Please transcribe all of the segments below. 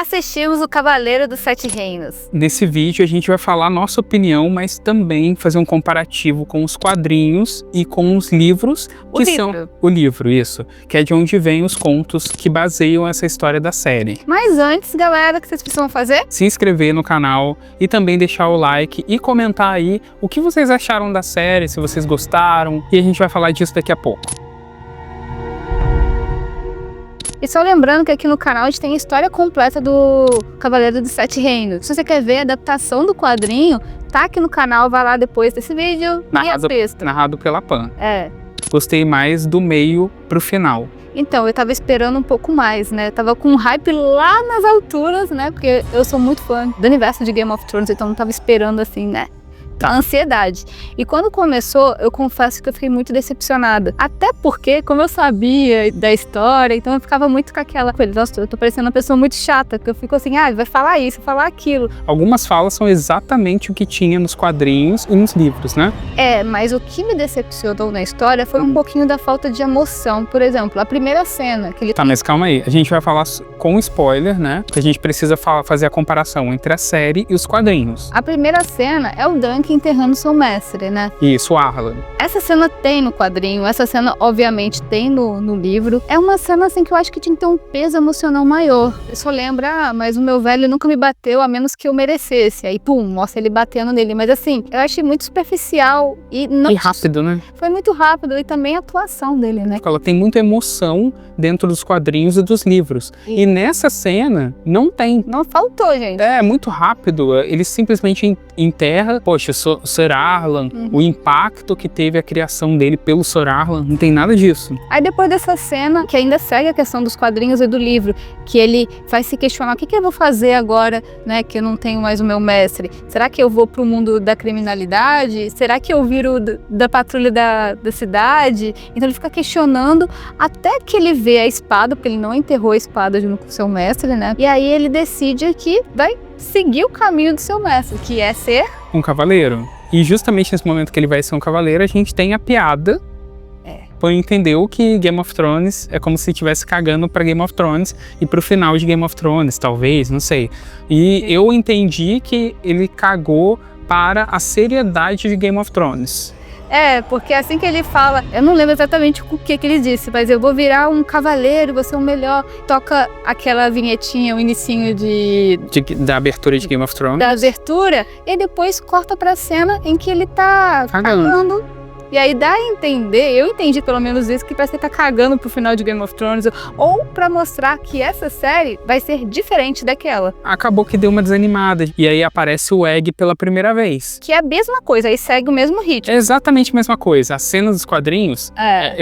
Assistimos o Cavaleiro dos Sete Reinos. Nesse vídeo a gente vai falar a nossa opinião, mas também fazer um comparativo com os quadrinhos e com os livros. O livro, isso. Que é de onde vêm os contos que baseiam essa história da série. Mas antes, galera, o que vocês precisam fazer? Se inscrever no canal e também deixar o like e comentar aí o que vocês acharam da série, se vocês gostaram. E a gente vai falar disso daqui a pouco. E só lembrando que aqui no canal a gente tem a história completa do Cavaleiro dos Sete Reinos. Se você quer ver a adaptação do quadrinho, tá aqui no canal, vai lá depois desse vídeo e assista. Narrado pela Pan. É. Gostei mais do meio pro final. Então, eu tava esperando um pouco mais, né? Tava com um hype lá nas alturas, né? Porque eu sou muito fã do universo de Game of Thrones, então não tava esperando assim, né? A ansiedade. E quando começou, eu confesso que eu fiquei muito decepcionada. Até porque, como eu sabia da história, então eu ficava muito com aquela coisa. Nossa, eu tô parecendo uma pessoa muito chata, porque eu fico assim, vai falar isso, falar aquilo. Algumas falas são exatamente o que tinha nos quadrinhos e nos livros, né? Mas o que me decepcionou na história foi um pouquinho da falta de emoção. Por exemplo, a primeira cena que ele... Tá, mas calma aí. A gente vai falar com spoiler, né? Porque a gente precisa fazer a comparação entre a série e os quadrinhos. A primeira cena é o Dunk enterrando seu mestre, né? Isso, Arlan. Essa cena tem no quadrinho, essa cena obviamente tem no livro. É uma cena assim que eu acho que tinha que ter um peso emocional maior. Eu só lembro, mas o meu velho nunca me bateu a menos que eu merecesse. Aí, pum, mostra ele batendo nele. Mas assim, eu achei muito superficial e não... E rápido, né? Foi muito rápido e também a atuação dele, né? Ela tem muita emoção dentro dos quadrinhos e dos livros. E nessa cena, não tem. Não faltou, gente. É muito rápido. Ele simplesmente enterra, poxa, Sir Arlan, o impacto que teve a criação dele pelo Sir Arlan, não tem nada disso. Aí depois dessa cena, que ainda segue a questão dos quadrinhos e do livro, que ele vai se questionar, o que eu vou fazer agora, né, que eu não tenho mais o meu mestre? Será que eu vou pro mundo da criminalidade? Será que eu viro da patrulha da cidade? Então ele fica questionando até que ele vê a espada, porque ele não enterrou a espada junto com o seu mestre, né? E aí ele decide que vai seguir o caminho do seu mestre, que é ser um cavaleiro. E justamente nesse momento que ele vai ser um cavaleiro, a gente tem a piada. Pan entendeu que Game of Thrones é como se estivesse cagando pra Game of Thrones e pro final de Game of Thrones, talvez, não sei. E eu entendi que ele cagou para a seriedade de Game of Thrones. Porque assim que ele fala, eu não lembro exatamente o que ele disse, mas eu vou virar um cavaleiro, vou ser o melhor. Toca aquela vinhetinha, o inicinho da abertura de Game of Thrones. Da abertura, e depois corta pra cena em que ele tá cagando. E aí dá a entender, eu entendi pelo menos isso, que parece que ele tá cagando pro final de Game of Thrones, ou pra mostrar que essa série vai ser diferente daquela. Acabou que deu uma desanimada, e aí aparece o Egg pela primeira vez. Que é a mesma coisa, aí segue o mesmo ritmo. É exatamente a mesma coisa, a cena dos quadrinhos,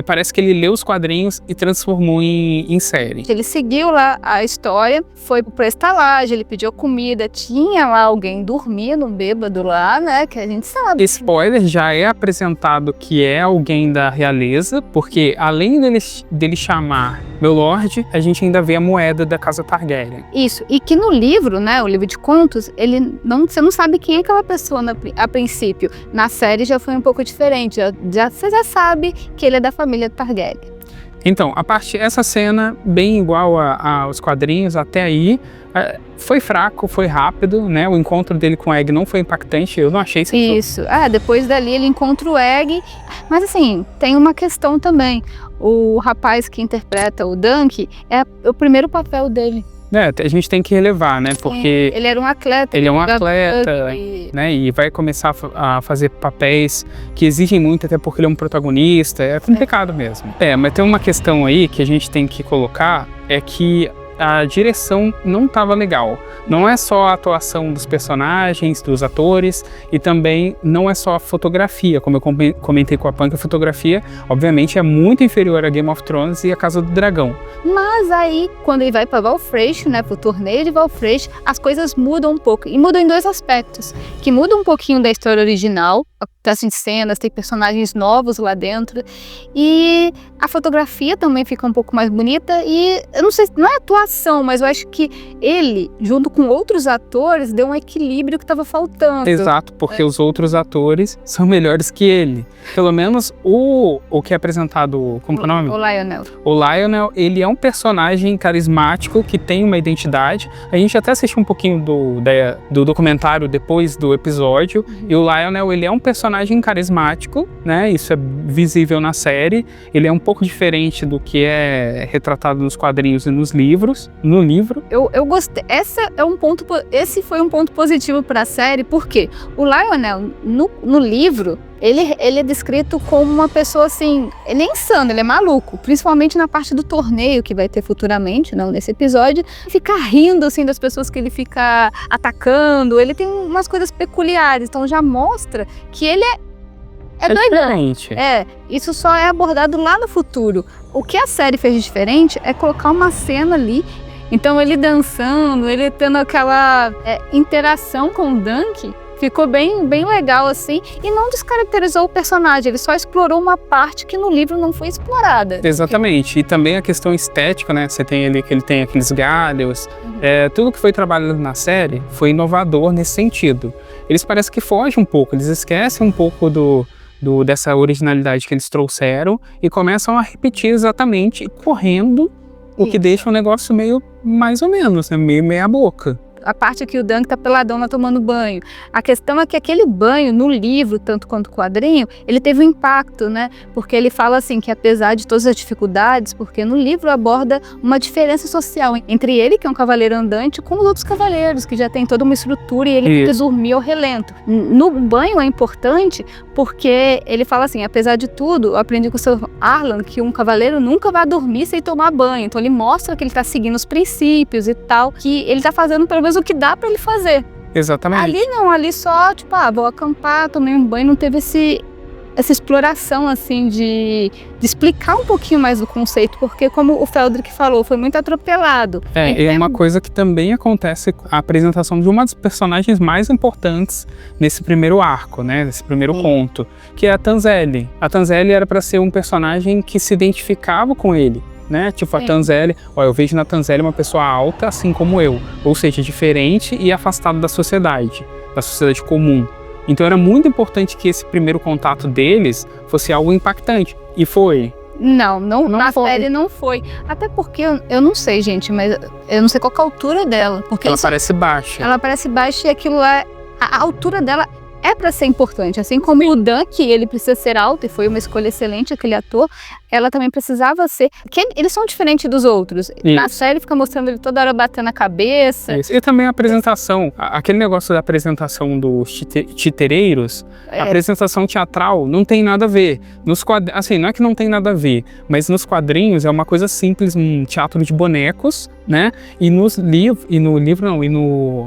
parece que ele leu os quadrinhos e transformou em série. Ele seguiu lá a história, foi pra estalagem, ele pediu comida, tinha lá alguém dormindo, bêbado lá, né, que a gente sabe. Spoiler, já é apresentado que é alguém da realeza, porque além dele chamar meu lord, a gente ainda vê a moeda da casa Targaryen. Isso, e que no livro, né, o livro de contos, você não sabe quem é aquela pessoa a princípio. Na série já foi um pouco diferente, você já sabe que ele é da família Targaryen. Então, essa cena, bem igual aos quadrinhos, até aí, foi fraco, foi rápido, né? O encontro dele com o Egg não foi impactante, eu não achei isso. Depois dali ele encontra o Egg, mas assim, tem uma questão também. O rapaz que interpreta o Dunk é o primeiro papel dele. A gente tem que relevar, né? Porque ele era um atleta. Ele é um atleta, né? E vai começar a fazer papéis que exigem muito, até porque ele é um protagonista. É complicado mesmo. Mas tem uma questão aí que a gente tem que colocar, é que a direção não estava legal. Não é só a atuação dos personagens, dos atores, e também não é só a fotografia, como eu comentei com a Pan, que a fotografia, obviamente, é muito inferior a Game of Thrones e a Casa do Dragão. Mas aí, quando ele vai para Valfreixo, né, pro torneio de Valfreixo, as coisas mudam um pouco, e mudam em dois aspectos, que muda um pouquinho da história original, das cenas, tem personagens novos lá dentro, e a fotografia também fica um pouco mais bonita, e eu não sei, não é atuação, atuação, mas eu acho que ele, junto com outros atores, deu um equilíbrio que estava faltando. Exato, porque os outros atores são melhores que ele. Pelo menos o que é apresentado, como é o nome? O Lionel. O Lionel, ele é um personagem carismático que tem uma identidade. A gente até assistiu um pouquinho do documentário depois do episódio. E o Lionel, ele é um personagem carismático, né? Isso é visível na série. Ele é um pouco diferente do que é retratado nos quadrinhos e nos livros. No livro. Eu gostei. Esse foi um ponto positivo para a série, porque o Lionel, no livro, ele é descrito como uma pessoa assim, ele é insano, ele é maluco, principalmente na parte do torneio que vai ter futuramente, não nesse episódio, fica rindo assim das pessoas que ele fica atacando, ele tem umas coisas peculiares, então já mostra que ele é doidão. Isso só é abordado lá no futuro. O que a série fez de diferente é colocar uma cena ali. Então ele dançando, ele tendo aquela interação com o Dunk, ficou bem legal assim, e não descaracterizou o personagem, ele só explorou uma parte que no livro não foi explorada. Exatamente, e também a questão estética, né? Você tem ali que ele tem aqueles galhos, tudo que foi trabalhado na série foi inovador nesse sentido. Eles parecem que fogem um pouco, eles esquecem um pouco dessa originalidade que eles trouxeram e começam a repetir exatamente, correndo, o que deixa o negócio meio mais ou menos, né? Meio meia boca. A parte que o Dunk tá peladão lá tomando banho. A questão é que aquele banho no livro, tanto quanto o quadrinho, ele teve um impacto, né? Porque ele fala assim que apesar de todas as dificuldades, porque no livro aborda uma diferença social entre ele, que é um cavaleiro andante, com os outros cavaleiros, que já tem toda uma estrutura e ele tem que dormir ao relento. No banho é importante porque ele fala assim, apesar de tudo, eu aprendi com o Sir Arlan que um cavaleiro nunca vai dormir sem tomar banho. Então ele mostra que ele tá seguindo os princípios e tal, que ele tá fazendo pelo menos o que dá pra ele fazer. Exatamente. Ali não, ali só, tipo, vou acampar, tomei um banho, não teve essa exploração, assim, de explicar um pouquinho mais do conceito, porque como o Feldrick falou, foi muito atropelado. É uma coisa que também acontece com a apresentação de uma das personagens mais importantes nesse primeiro arco, né, nesse primeiro conto, que é a Tanzelle. A Tanzelle era para ser um personagem que se identificava com ele, né? Tipo, a Tanzelle, eu vejo na Tanzelle uma pessoa alta, assim como eu, ou seja, diferente e afastada da sociedade comum. Então era muito importante que esse primeiro contato deles fosse algo impactante, e foi. Não na série não foi. Até porque, eu não sei, gente, mas eu não sei qual que é a altura dela. Porque ela parece baixa. Ela parece baixa e aquilo lá, a altura dela é pra ser importante. Assim como o Dunk, ele precisa ser alto, e foi uma escolha excelente aquele ator, ela também precisava ser. Porque eles são diferentes dos outros. Isso. Na série fica mostrando ele toda hora batendo a cabeça. Isso. E também a apresentação, aquele negócio da apresentação dos titereiros, a apresentação teatral não tem nada a ver. Assim, não é que não tem nada a ver, mas nos quadrinhos é uma coisa simples, um teatro de bonecos, né? E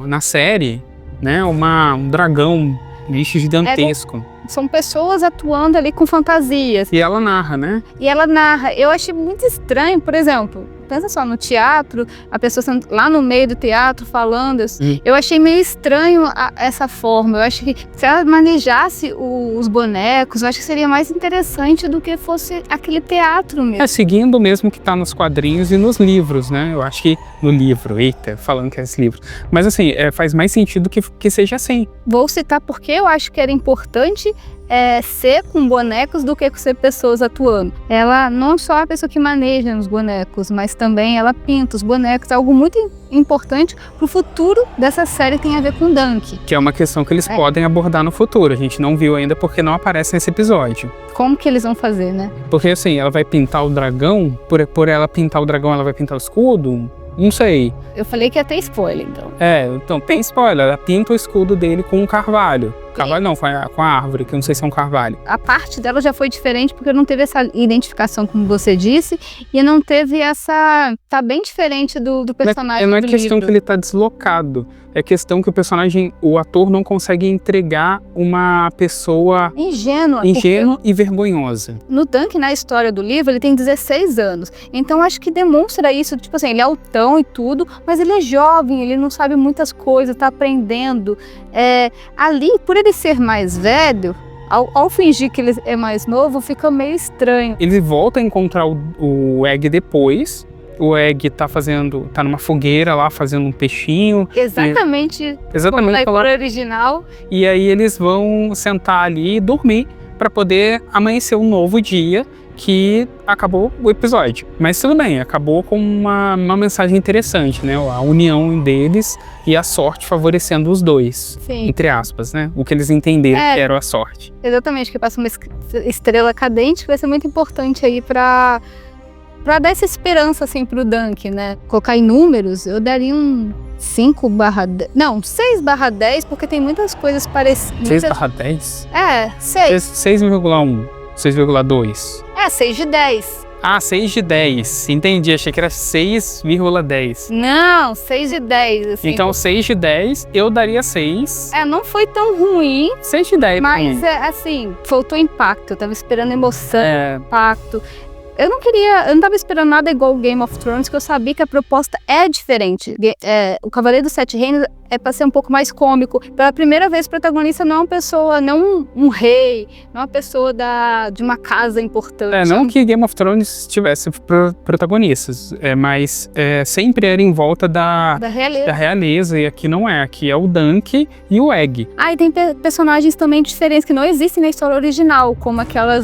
na série, né? Um dragão, bicho gigantesco. São pessoas atuando ali com fantasias. E ela narra, né? Eu achei muito estranho, por exemplo, pensa só, no teatro, a pessoa lá no meio do teatro falando, eu achei meio estranho essa forma. Eu acho que se ela manejasse os bonecos, eu acho que seria mais interessante do que fosse aquele teatro mesmo. Seguindo o mesmo que tá nos quadrinhos e nos livros, né? Eu acho que no livro, falando que é esse livro. Mas assim, faz mais sentido que seja assim. Vou citar porque eu acho que era importante ser com bonecos do que ser pessoas atuando. Ela não só é a pessoa que maneja os bonecos, mas também ela pinta os bonecos, algo muito importante pro futuro dessa série que tem a ver com Dunk. Que é uma questão que eles podem abordar no futuro, a gente não viu ainda porque não aparece nesse episódio. Como que eles vão fazer, né? Porque assim, ela vai pintar o dragão, por ela pintar o dragão, ela vai pintar o escudo? Não sei. Eu falei que ia ter spoiler, então. Então tem spoiler. Ela pinta o escudo dele com um carvalho. Carvalho não, foi com a árvore, que eu não sei se é um carvalho. A parte dela já foi diferente, porque não teve essa identificação, como você disse, e não teve essa... Tá bem diferente do personagem do livro. Não é questão que ele tá deslocado. É questão que o ator não consegue entregar uma pessoa ingênua e vergonhosa. No Dunk, na história do livro, ele tem 16 anos. Então acho que demonstra isso, tipo assim, ele é altão e tudo, mas ele é jovem, ele não sabe muitas coisas, tá aprendendo. Ali, por ele ser mais velho, ao fingir que ele é mais novo, fica meio estranho. Ele volta a encontrar o Egg depois, o Egg tá numa fogueira lá, fazendo um peixinho. Exatamente como na história original. E aí eles vão sentar ali e dormir para poder amanhecer um novo dia, que acabou o episódio. Mas tudo bem, acabou com uma mensagem interessante, né? A união deles e a sorte favorecendo os dois. Sim. Entre aspas, né? O que eles entenderam que era a sorte. Exatamente, que passa uma estrela cadente, que vai ser muito importante aí para dar essa esperança, assim, pro Dunk, né? Colocar em números, eu daria um 5/10. Não, 6/10, porque tem muitas coisas parecidas. 6/10? É, 6. 6,1. 6,2. 6 de 10. Ah, 6 de 10. Entendi, achei que era 6,10. Não, 6 de 10. Assim. Então, 6 de 10, eu daria 6. Não foi tão ruim. 6 de 10. Mas, assim, faltou impacto. Eu tava esperando emoção, impacto. Eu não tava esperando nada igual o Game of Thrones, que eu sabia que a proposta é diferente. O Cavaleiro dos Sete Reinos é pra ser um pouco mais cômico. Pela primeira vez, o protagonista não é uma pessoa, não um rei, não é uma pessoa de uma casa importante. Não que Game of Thrones tivesse protagonistas, mas sempre era em volta da realeza, e aqui não é. Aqui é o Dunk e o Egg. E tem personagens também diferentes que não existem na história original, como aquela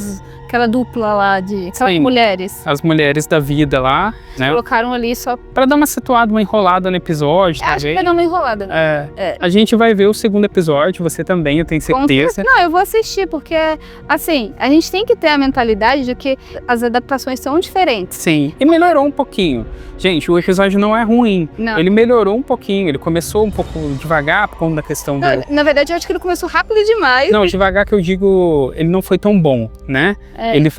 dupla lá de mulheres. As mulheres da vida lá, né? Colocaram ali só pra dar uma situada, uma enrolada no episódio. Acho que vai dar uma enrolada, né? A gente vai ver o segundo episódio, você também, eu tenho certeza. Não, eu vou assistir, porque, assim, a gente tem que ter a mentalidade de que as adaptações são diferentes. Sim, e melhorou um pouquinho. Gente, o episódio não é ruim. Não. Ele melhorou um pouquinho, ele começou um pouco devagar por conta da questão do... Na verdade, eu acho que ele começou rápido demais. Não, devagar que eu digo, ele não foi tão bom, né?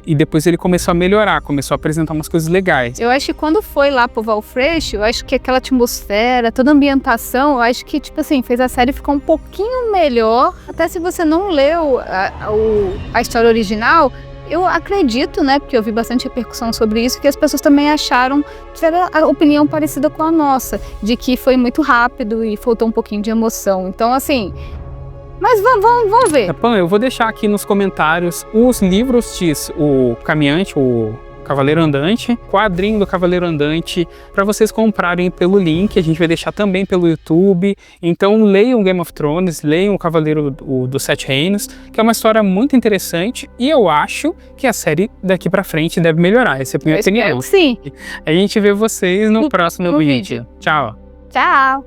E depois ele começou a melhorar, começou a apresentar umas coisas legais. Eu acho que quando foi lá pro Valfreixo, eu acho que aquela atmosfera, toda a ambientação, eu acho que, tipo assim, fez a série ficar um pouquinho melhor. Até se você não leu a história original, eu acredito, né, porque eu vi bastante repercussão sobre isso, que as pessoas também tiveram a opinião parecida com a nossa, de que foi muito rápido e faltou um pouquinho de emoção. Então, assim... Mas vamos ver. Eu vou deixar aqui nos comentários os livros o Caminhante, o Cavaleiro Andante, quadrinho do Cavaleiro Andante, para vocês comprarem pelo link. A gente vai deixar também pelo YouTube. Então leiam Game of Thrones, leiam o Cavaleiro dos Sete Reinos, que é uma história muito interessante, e eu acho que a série daqui para frente deve melhorar. Essa é a minha opinião. Sim. A gente vê vocês no próximo vídeo. Tchau. Tchau.